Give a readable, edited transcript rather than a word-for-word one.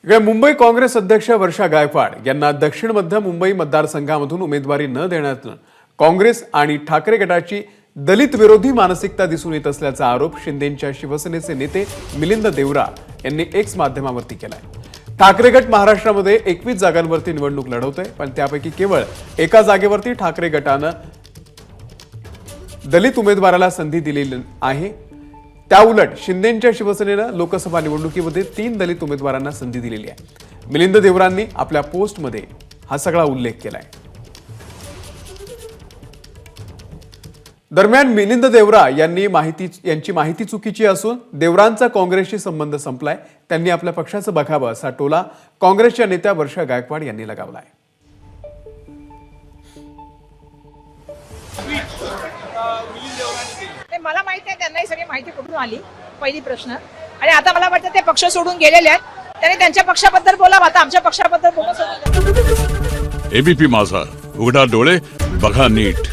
इकडे मुंबई काँग्रेस अध्यक्ष वर्षा गायकवाड यांना दक्षिण मध्य मुंबई मतदारसंघामधून उमेदवारी न देण्यातून काँग्रेस आणि ठाकरे गटाची दलित विरोधी मानसिकता दिसून येत असल्याचा आरोप शिंदेंच्या शिवसेनेचे नेते मिलिंद देवरा यांनी एक्स माध्यमावरती केलाय। ठाकरे गट महाराष्ट्रामध्ये 21 जागांवरती निवडणूक लढवतोय, पण त्यापैकी केवळ एका जागेवरती ठाकरे गटानं दलित उमेदवाराला संधी दिलेली आहे। त्याउलट शिंदेंच्या शिवसेनेनं लोकसभा निवडणुकीमध्ये 3 दलित उमेदवारांना संधी दिलेली आहे। मिलिंद देवरांनी आपल्या पोस्टमध्ये हा सगळा उल्लेख केलाय। दरम्यान मिलिंद देवरा यांची माहिती चुकीची असून देवरांचा काँग्रेसशी संबंध संपलाय, त्यांनी आपल्या पक्षाचं बघावं असा टोला काँग्रेसच्या नेत्या वर्षा गायकवाड यांनी लगावलाय। मला माहिती आहे त्यांनाही सगळी माहिती कुठून आली, पहिली प्रश्न। आणि आता मला वाटतं ते पक्ष सोडून गेलेले आहेत, त्यांनी त्यांच्या पक्षाबद्दल बोलावं, आता आमच्या पक्षाबद्दल बोलणं सोडून। एबीपी माझा, उघडा डोळे बघा नीट।